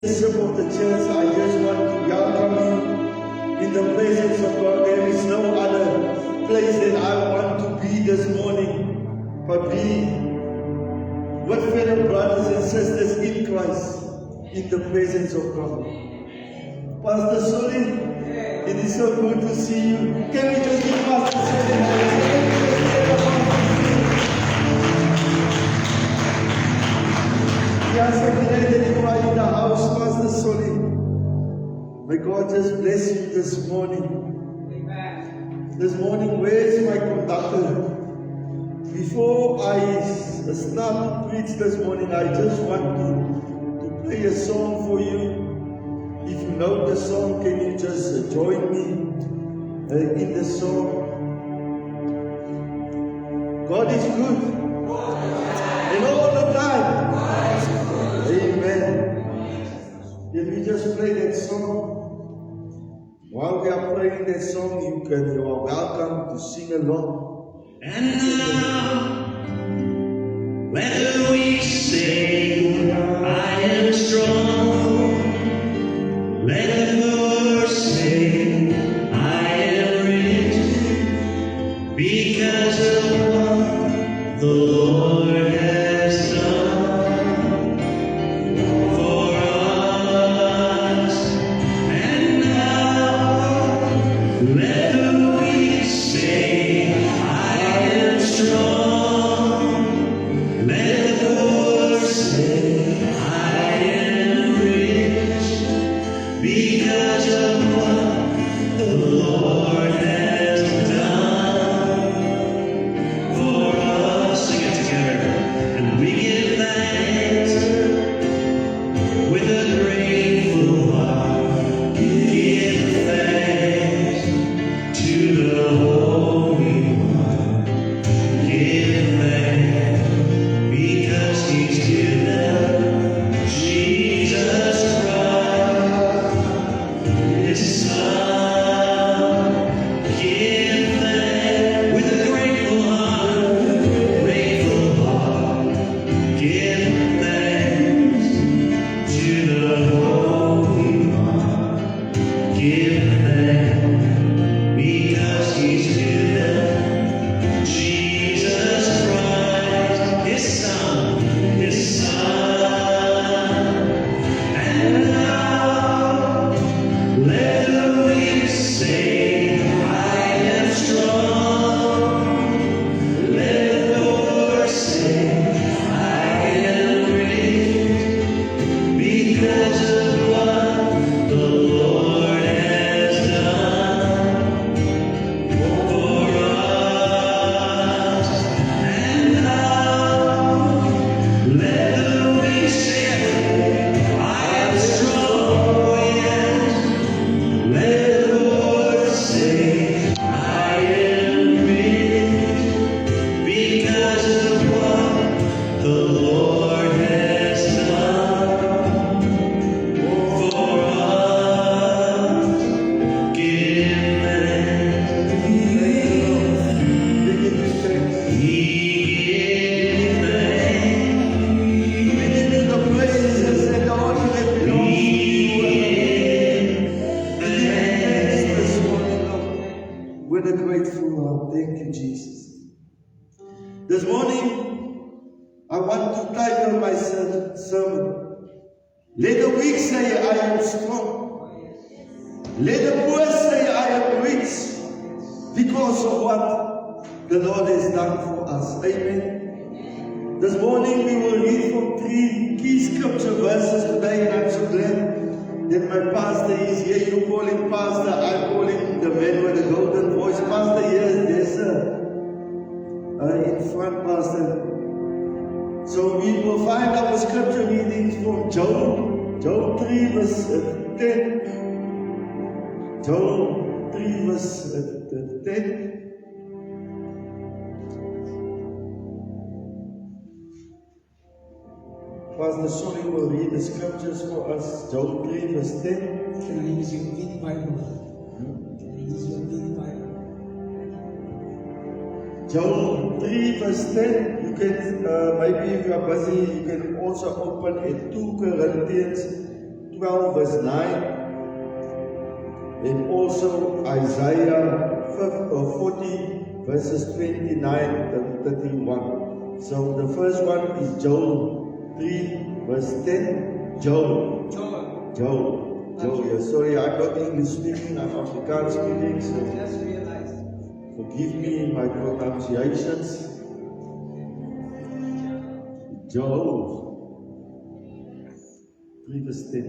Bishop of the church, I just want to welcome you in the presence of God. There is no other place that I want to be this morning but be with fellow brothers and sisters in Christ in the presence of God. Pastor Soli, it is so good to see you. Can we just give Pastor Soli? Yes, I'm glad that you are in the house, Pastor Soli. May God just bless you this morning. Amen. This morning, where is my conductor? Before I start to preach this morning, I just want to play a song for you. If you know the song, can you just join me in the song? God is good. And all the time. Amen. Can we just play that song? While we are playing that song, you are welcome to sing along. And now, whether we say, I am strong, let the verse say, I am rich, because of what the Lord has done for us. And now, let the weak say, I am strong. Let the poor say, I am rich, because of what the Lord has done for us. Sing it together. And we give thanks with a grateful heart. Give thanks to the Holy One. Give thanks because He's given Jesus Christ, His Son. Give thanks with a grateful heart, grateful heart. Give thanks to the Holy One. Give thanks because He's given Jesus Christ, His Son, His Son. And now, let the weak say, I am strong. Let the poor say, I am rich, because of what the Lord has done for us. And now, let the weak say, I am strong. Yes. Let the Lord say, I am rich, because of what the Lord has done for us. Give thanks. He give thanks. We give you the praises and the honor that belongs to you. Thanks. This morning, Lord, with a grateful heart. Thank you, Jesus. This morning, I want to title my sermon, Let the weak say, I am strong. Let the poor say, I am rich, because of what the Lord has done for us. Amen. This morning, we will read from 3 key scripture verses today, and I'm so glad that my pastor is here. You call him pastor, I call him the man with the golden voice. Pastor, yes, sir. In front, pastor. So we will find our scripture readings from Job 3 verse 10. Job 3 verse 10. Pastor Soli will read the scriptures for us. Job 3 verse 10. Can I use your reading Bible? Can I use your reading Bible? Job 3 verse 10, you can, maybe if you are busy, you can also open in 2 Corinthians 12 verse 9, and also Isaiah 40 verses 29 and 31. So the first one is Joel 3 verse 10. Joel. Yeah, sorry, I'm not English speaking, I'm Afrikaans speaking, so Just realize. forgive me my pronunciations. Joel 3 verse 10.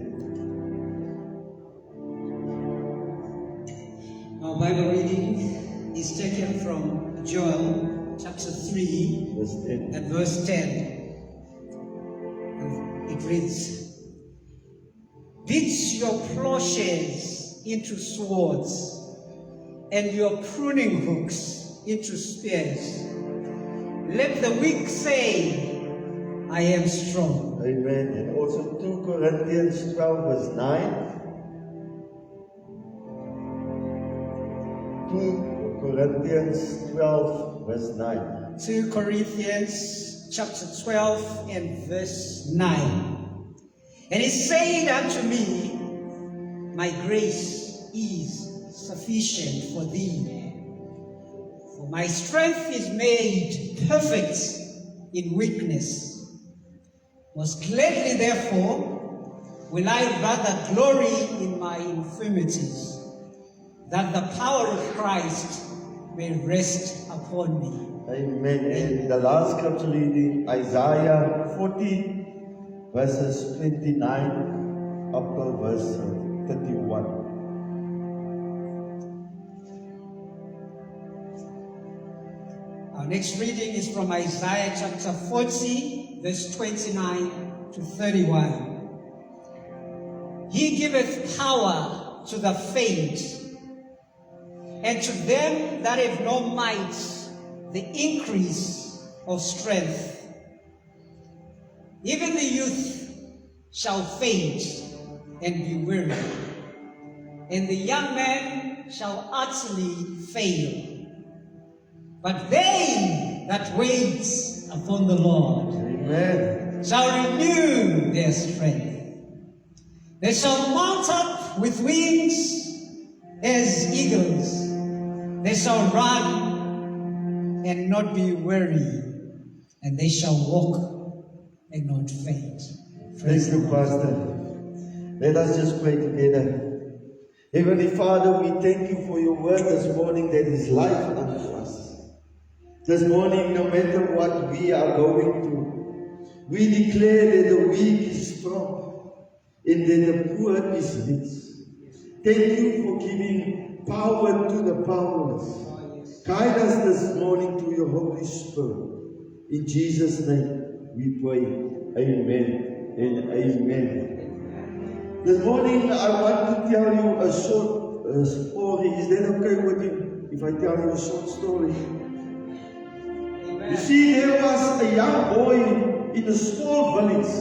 Our Bible reading is taken from Joel chapter 3 Verse 10. and verse 10. And it reads, "Beat your plowshares into swords, and your pruning hooks into spears. Let the weak say, I am strong." Amen. And also 2 Corinthians 12 verse 9. 2 Corinthians 12 verse 9. 2 Corinthians chapter 12 and verse 9. "And he said unto me, My grace is sufficient for thee, for my strength is made perfect in weakness. Most gladly therefore will I rather glory in my infirmities, that the power of Christ may rest upon me." Amen. And the last scripture reading, Isaiah 40 verses 29 up to verse 31. Our next reading is from Isaiah chapter 40, verse 29 to 31. "He giveth power to the faint, and to them that have no might the increase of strength. Even the youth shall faint and be weary, and the young man shall utterly fail. But they that wait upon the Lord Amen. shall renew their strength. They shall mount up with wings as eagles. They shall run and not be weary, and they shall walk and not faint. Thank you, Pastor. Let us just pray together. Heavenly Father, we thank you for your word this morning that is life unto us. This morning, no matter what we are going through, we declare that the weak is strong and that the poor is rich. Thank you for giving power to the powerless. Guide us this morning through your Holy Spirit. In Jesus' name we pray. Amen and amen. This morning I want to tell you a short story. Is that okay with you if I tell you a short story? You see, there was a young boy in a small village.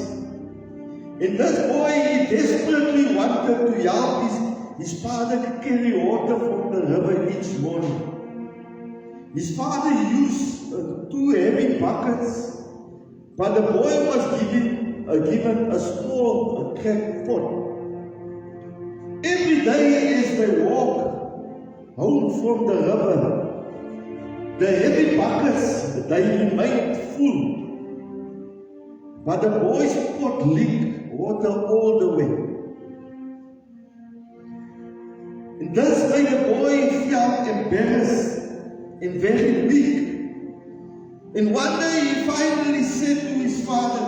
And this boy, he desperately wanted to help his father to carry water from the river each morning. His father used 2 heavy buckets, but the boy was given a small cracked pot. Every day as they walk home from the river, the heavy buckets, they remained full. But the boy's pot leaked water all the way. And this made the boy feel embarrassed and very weak. And one day he finally said to his father,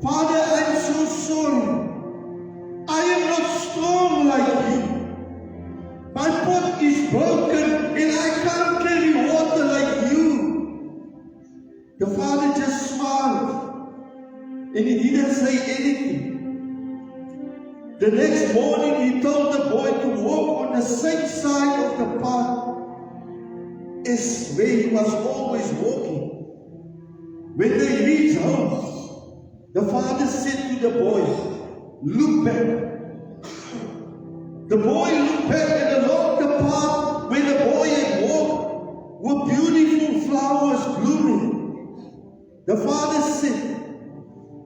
"Father, I'm so sorry. I am not strong like you. My pot is broken and I can't carry water like you." The father just smiled and he didn't say anything. The next morning he told the boy to walk on the same side of the path as where he was always walking. When they reached home, the father said to the boy, "Look back." The boy looked back, and along the path where the boy had walked were beautiful flowers blooming. The father said,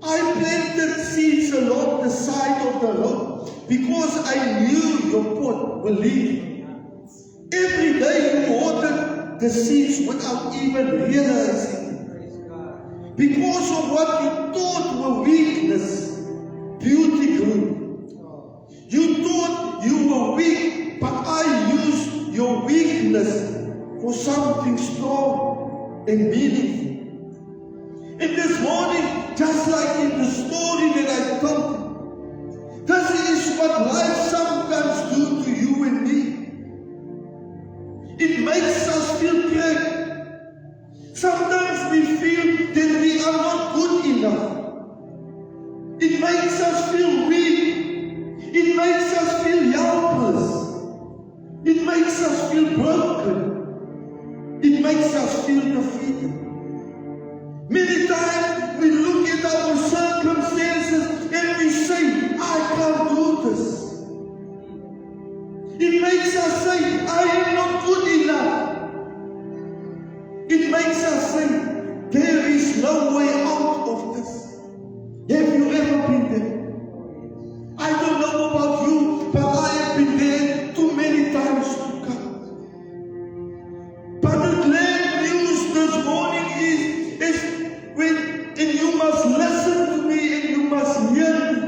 "I planted seeds along the side of the road. because I knew your pot will leak. Every day you watered the seeds without even realizing. Praise God. Because of what you thought were weakness, beauty grew. Oh, You thought you were weak, but I used your weakness for something strong and meaningful. And this morning, just like in the story that I told you, this is what life sometimes do to you and me. It makes us feel great. Sometimes we feel that we are not good enough. It makes us feel weak. It makes us feel helpless. It makes us feel broken. It makes us feel defeated. Many times we look at our circumstances and we say, I can't do this. It makes us say, I am not good enough. It makes us say, there is no way out of this. Have you ever been there? I don't know about you, but I have been there too many times to count. But the glad news this morning is when, and you must listen to me and you must hear me.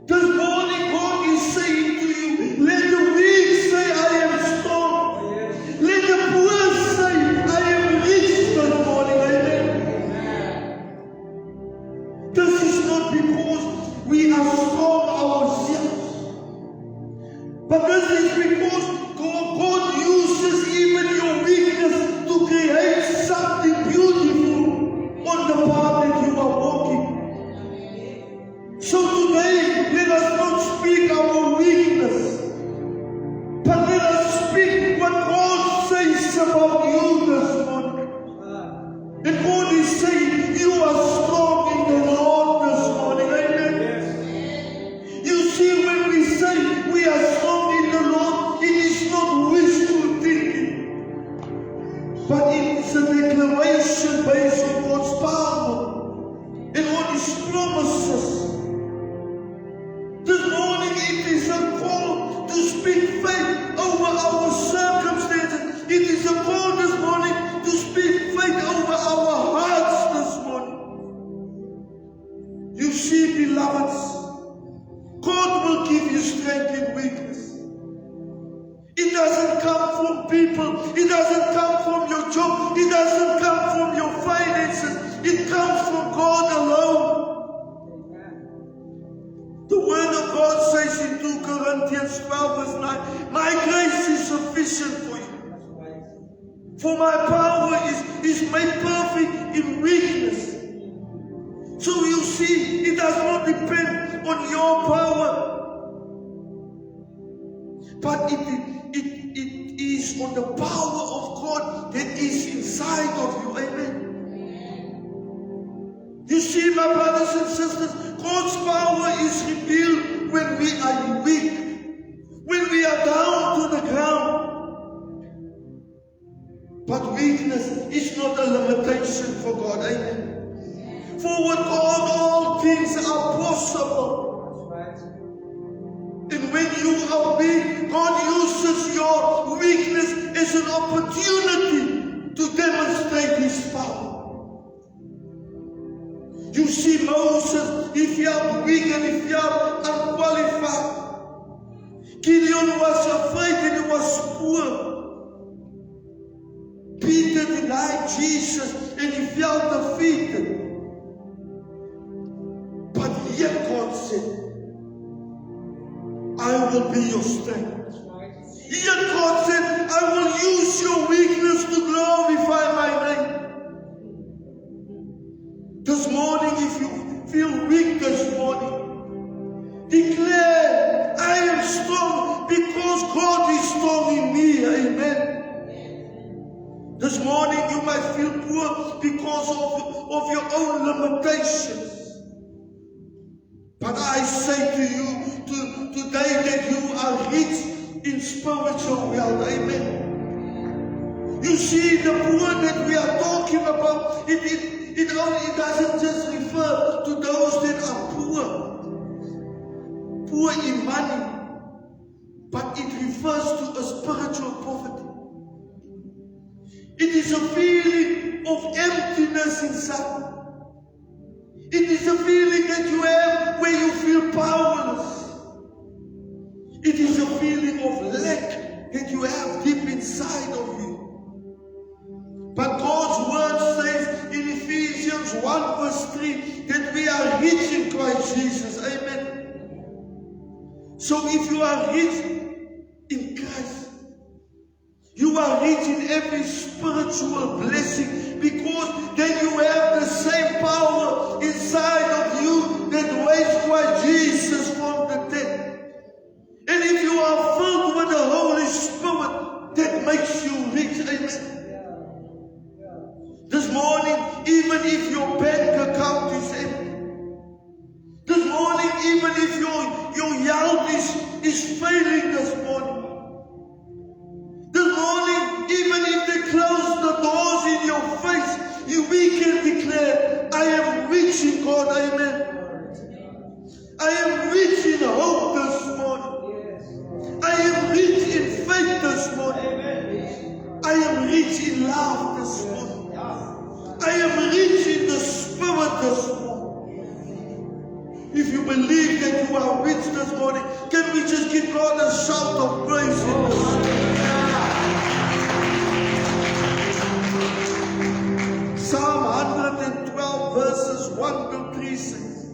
This morning God is saying to you, let the weak say I am strong. oh yes. Let the poor say I am rich this morning. Amen. This is not because we are strong ourselves, but this is because God uses even your weakness to create something beautiful on the path that you are walking. So today, let us not speak our weakness, but let us speak what God says about you this morning. And God is saying, you are strong in the Lord this morning. Amen. You see, when we say we are strong in the Lord, it is not wishful thinking, but it is a declaration based on God's power and on His promises. This morning it is a call to speak faith over our circumstances. It is a call this morning to speak faith over our hearts this morning. You see, beloveds, God will give you strength in weakness. It doesn't come from people. It doesn't come from your job. It doesn't come from your finances. It comes from God alone. The word of God says in 2 Corinthians 12 verse 9, my grace is sufficient for you. For my power is made perfect in weakness. So you see, it does not depend on your power, but it is on the power of God that is inside of you. Amen. You see, my brothers and sisters, God's power is revealed when we are weak, when we are down to the ground. But weakness is not a limitation for God. Amen. For with God all things are possible. And when you are weak, God uses your weakness as an opportunity to demonstrate His power. You see, Moses, he felt weak and he felt unqualified. Gideon was afraid and he was poor. Peter denied Jesus and he felt defeated. But yet God said, I will be your strength. Yet God said, I will use your weakness to glorify my name. This morning, if you feel weak this morning, declare, I am strong because God is strong in me. Amen. This morning, you might feel poor because of your own limitations. But I say to you today that you are rich in spiritual wealth. Amen. You see, the poor that we are talking about, it doesn't just refer to those that are poor. poor in money, but it refers to a spiritual poverty. It is a feeling of emptiness inside. It is a feeling that you have where you feel powerless. It is a feeling of lack that you have deep inside of you. But God's word says in Ephesians 1 verse 3 that we are rich in Christ Jesus. Amen. So if you are rich in Christ, you are rich in every spiritual blessing, because then you have the same power inside of you that raised Christ Jesus from the dead. And if you are filled with the Holy Spirit, that makes you rich. Amen. This morning, even if your bank account is empty, this morning, even if your health is failing this morning, this morning, even if they close the doors in your face, we can declare, I am rich in God. Amen. I am rich in hope this morning. I am rich in faith this morning. I am rich in love this morning. I am rich in the Spirit this morning. If you believe that you are rich this morning, can we just give God a shout of praise in this? Psalm 112 verses 1 to 3 says,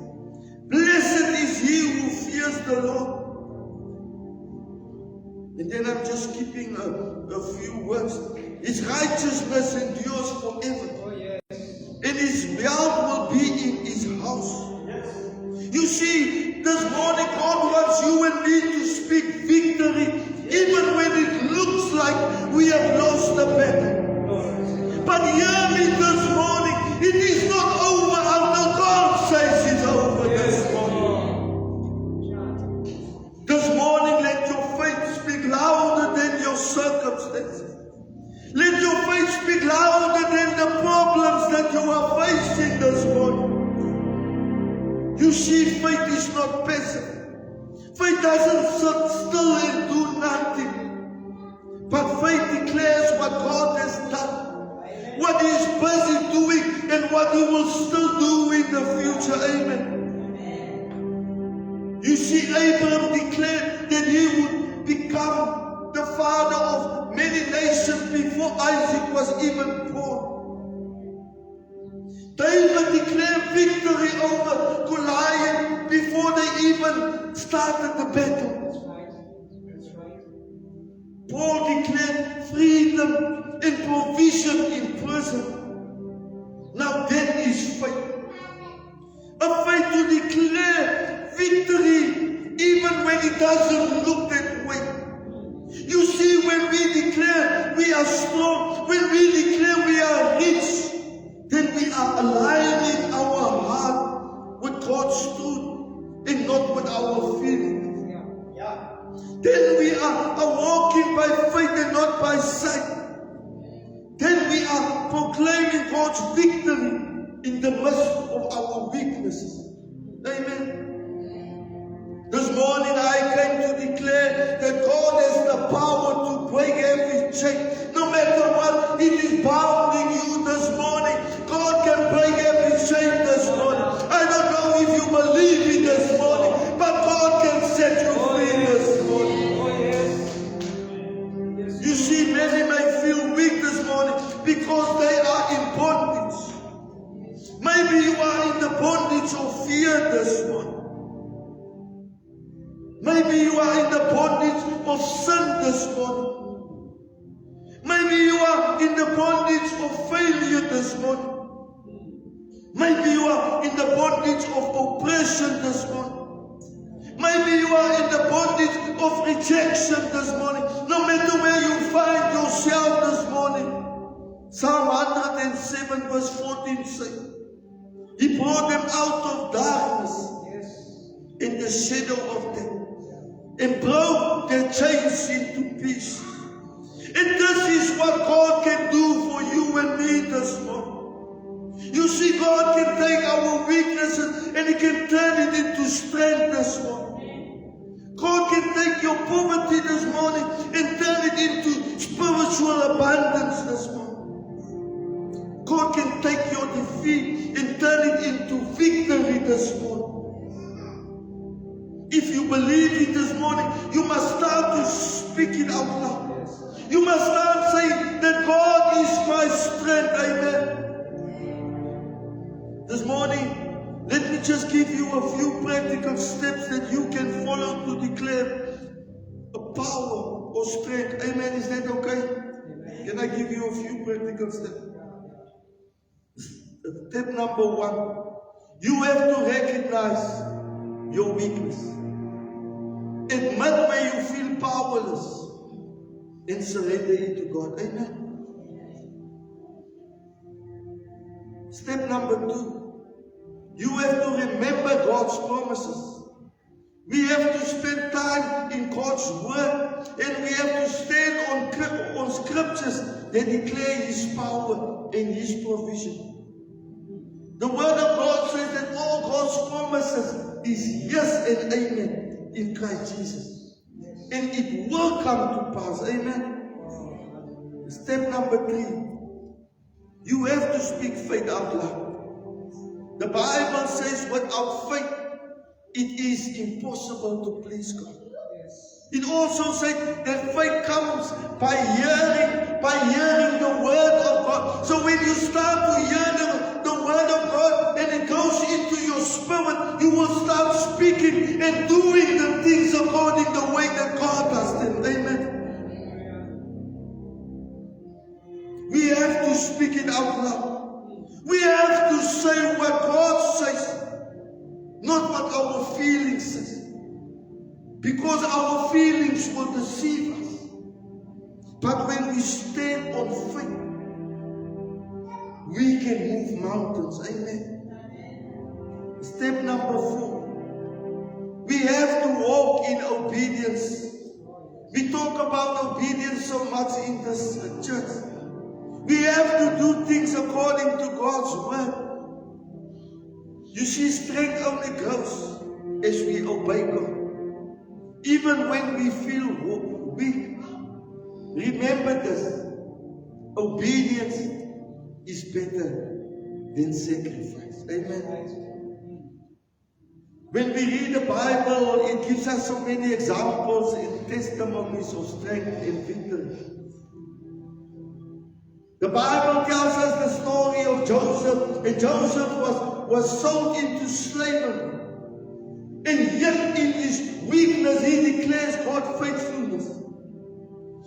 blessed is he who fears the Lord. And then I'm just keeping a few words. His righteousness endures forever. And his wealth will be in his house. You see, this morning God wants you and me to speak victory, even when it looks like we have lost the battle. But hear me this morning, it is not over until God says it's over this morning. This morning, let your faith speak louder than your circumstances. Let your faith speak louder than the problems that you are facing this morning. You see, faith is not passive. Faith doesn't sit still and do nothing. But faith declares what God has done, what He is busy doing, and what He will still do in the future. Amen. You see, Abraham declared that he would become the father of many nations before Isaac was even born. David declared victory over Goliath before they even started the battle. Paul declared freedom and provision in prison. Now that is faith. A faith to declare victory even when it doesn't look that way. You see, when we declare we are strong, when we declare we are rich, then we are aligning our heart with God's truth and not with our feelings. Then we are walking by faith and not by sight. Then we are proclaiming God's victory in the midst of our weaknesses. Amen. This morning I came to declare that God has the power to break every chain. No matter what it is bounding you this morning, God can break every chain this morning. I don't know if you believe it this morning, but God can set you free this morning. You see, many may feel weak this morning because they are in bondage. Maybe you are in the bondage of fear this morning. Maybe you are in the bondage of sin this morning. Maybe you are in the bondage of failure this morning. Maybe you are in the bondage of oppression this morning. Maybe you are in the bondage of rejection this morning. No matter where you find yourself this morning. Psalm 107 verse 14 says, He brought them out of darkness in the shadow of death, and broke their chains into pieces. And this is what God can do for you and me this morning. You see, God can take our weaknesses and He can turn it into strength this morning. can take your poverty this morning and turn it into spiritual abundance this morning. God can take your defeat and turn it into victory this morning. If you believe it this morning, you must start to speak it out loud. You must start saying that God is my strength. Amen. This morning, let me just give you a few practical steps that you can follow to declare a power or strength. Amen. Is that okay? Amen. Can I give you a few practical steps? Step number 1. You have to recognize your weakness. Admit where you feel powerless and surrender it to God. Amen. Step number 2. You have to remember God's promises. We have to spend time in God's word, and we have to stand on scriptures that declare His power and His provision. The word of God says that all God's promises is yes and amen in Christ Jesus. And it will come to pass. Amen. Step number 3. You have to speak faith out loud. The Bible says without faith, it is impossible to please God. It also says that faith comes by hearing the word of God. So when you start to hear the word of God and it goes into your spirit, you will start speaking and doing the things according the way that God does them. Amen. We have to speak it out loud. We have to say what God says, not what our feelings say. Because our feelings will deceive us. But when we stand on faith, we can move mountains. Amen. Step number 4. We have to walk in obedience. We talk about obedience so much in this church. We have to do things according to God's word. You see, strength only grows as we obey God. Even when we feel weak, remember this. Obedience is better than sacrifice. Amen. When we read the Bible, it gives us so many examples and testimonies of strength and victory. The Bible tells us the story of Joseph, and Joseph was sold into slavery. And yet in his weakness, he declares God's faithfulness.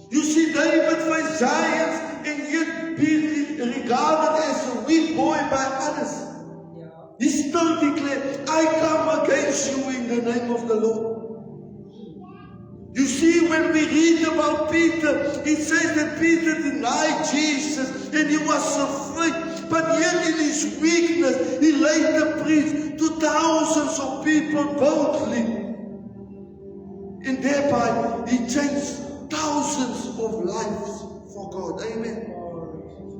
You see, David faced giants and yet be regarded as a weak boy by others. He still declared, I come against you in the name of the Lord. You see, when we read about Peter, it says that Peter denied Jesus and he was afraid. But yet in his weakness, he later preached to thousands of people boldly. And thereby, he changed thousands of lives for God. Amen.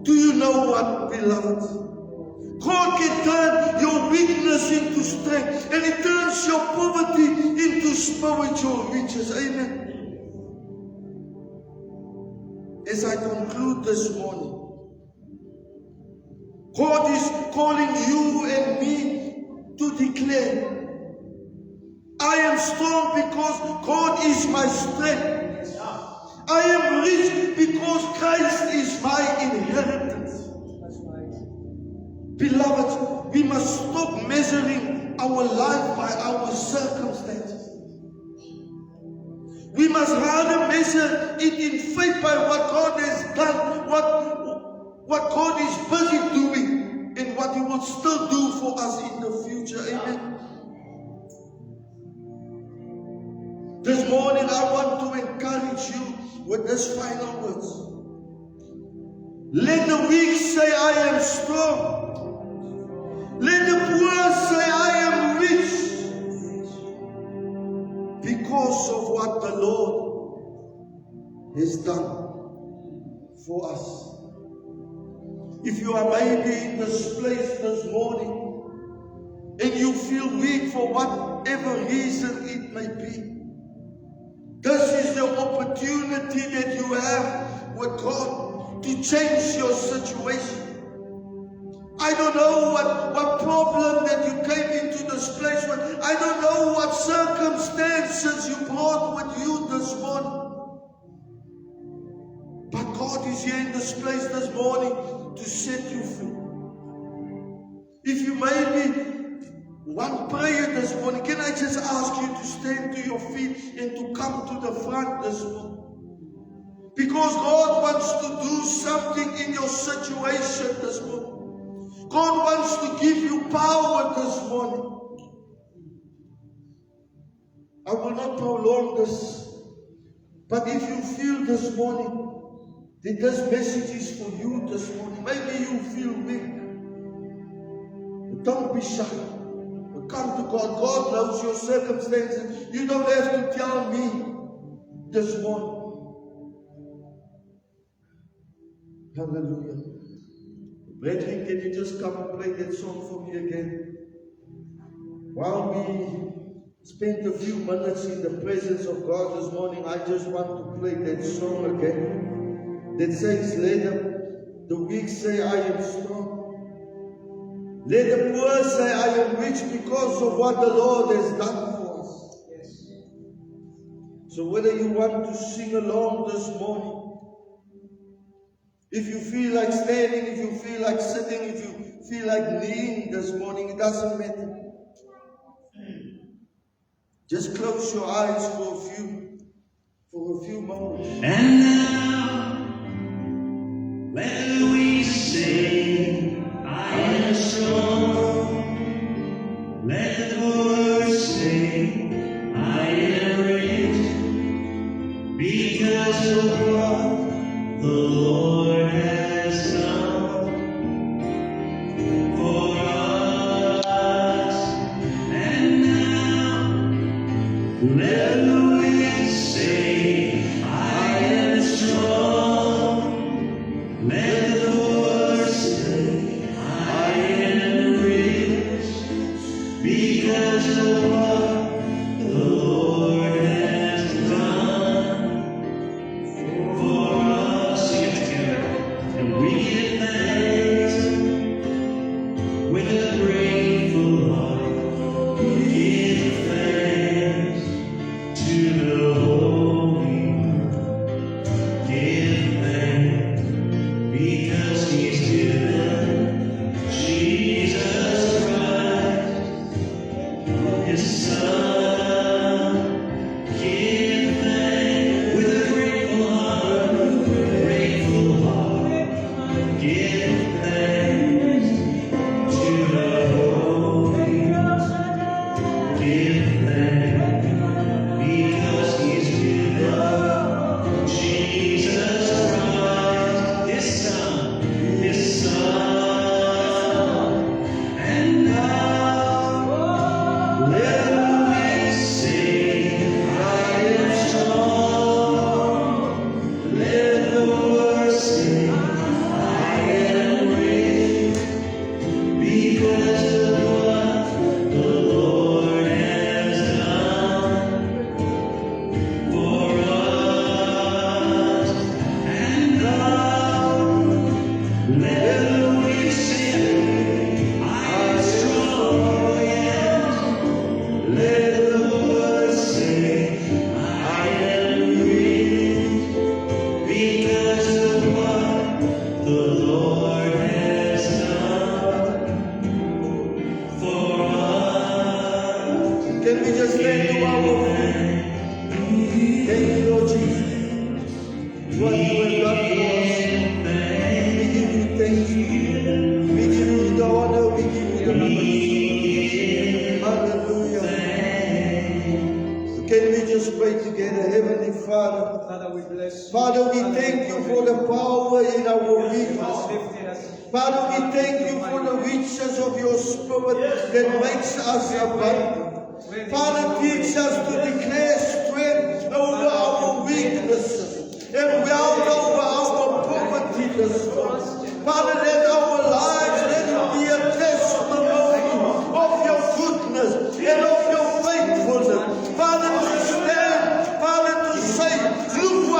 Do you know what, beloved? God can turn your weakness into strength, and He turns your poverty into spiritual riches. Amen. As I conclude this morning, God is calling you and me to declare, I am strong because God is my strength. I am rich because Christ is my inheritance. Beloved, we must stop measuring our life by our circumstances. We must rather measure it in faith by what God has done, what God is busy doing, and what He will still do for us in the future. Amen. This morning I want to encourage you with this final words. Let the weak say, I am strong. Let the poor say, I am rich, because of what the Lord has done for us. If you are maybe in this place this morning and you feel weak for whatever reason it may be, opportunity that you have with God to change your situation. I don't know what problem that you came into this place with. I don't know what circumstances you brought with you this morning. But God is here in this place this morning to set you free. If you made me one prayer this morning, can I just ask you to stand to your feet and to come to the front this morning? Because God wants to do something in your situation this morning. God wants to give you power this morning. I will not prolong this, but if you feel this morning that this message is for you this morning, maybe you feel weak, but don't be shy. But come to God. God knows your circumstances. You don't have to tell me this morning. Hallelujah. Brethren, can you just come and play that song for me again? While we spent a few minutes in the presence of God this morning, I just want to play that song again. That says, let the weak say, I am strong. Let the poor say, I am rich because of what the Lord has done for us. Yes. So whether you want to sing along this morning, if you feel like standing, if you feel like sitting, if you feel like kneeling this morning, it doesn't matter. Just close your eyes for a few moments. And now, let the weak say, I am strong. Let the poor say, I am rich, because of what the Lord has done for us. And now, let the weak say, I am strong. Let the poor say, I am rich, because of what the Lord has done for us. Sing it together. And we give thanks with a grateful heart. Give thanks to the Holy One. Give thanks because He's given Jesus Christ, His Son. Give thanks with a grateful heart, grateful heart. Give thanks to the Holy One. Give thanks because He's given Jesus Christ, His Son, His Son. And now, let the weak say, I am strong. Let the poor say, I am rich, because of what the Lord has done for us. And now, let the weak say, I am strong. Yes. Let the poor say, I am rich, because of what the Lord has done for us. Can we just stand to our feet? Thank you, Lord Jesus. What you have done for us. We give you thanks. We give you the honor. We give you the praise. Hallelujah. Can we just pray together? Heavenly Father. Father, we bless you. Father, we thank you for the power in our weakness. Lifted us. Father, we thank you for the riches of your Spirit that makes us abundant. Father, teach us to declare strength over our weaknesses and wealth over our poverty this morning. Father, let our lives, let it be a testimony of your goodness and of your faithfulness. Father, to stand, Father, to say, look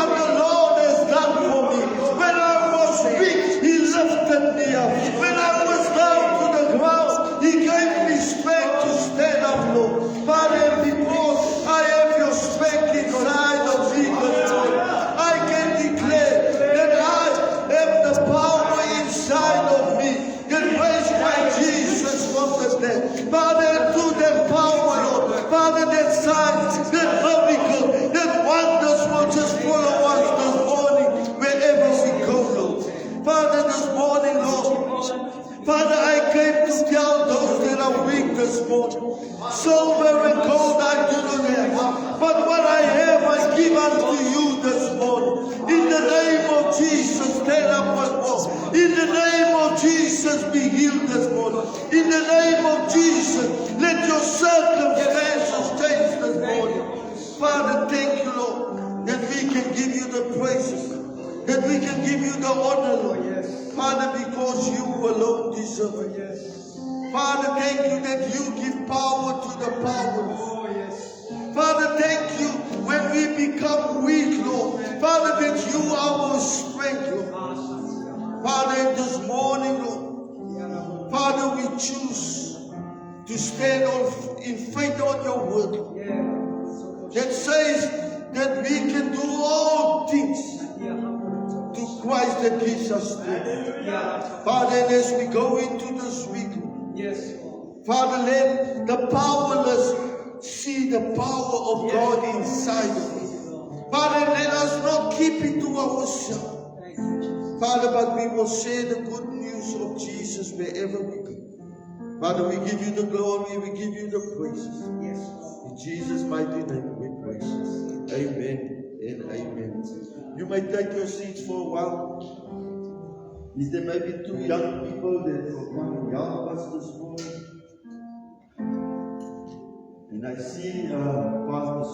Jesus, be healed this morning. In the name of Jesus, let your circumstances change this morning. Father, thank you, Lord, that we can give you the praises, that we can give you the honor, Lord. Father, because you alone deserve it. Father, thank you that you give power to the powerless. Father, thank you when we become weak, Lord. Father, that you are our strength, Lord. Father, this morning, Lord, Father, we choose to stand in faith on your word that says that we can do all things to Christ that gives us strength. Father, and as we go into this week, Father, let the powerless see the power of God inside of us. Father, let us not keep it to ourselves. Father, but we will share the good news of Jesus wherever we go. Father, we give you the glory, we give you the praises. In Jesus' mighty name we praise. Amen and amen. You may take your seats for a while. Is there maybe 2 young people that will come and help us this morning? And I see Pastor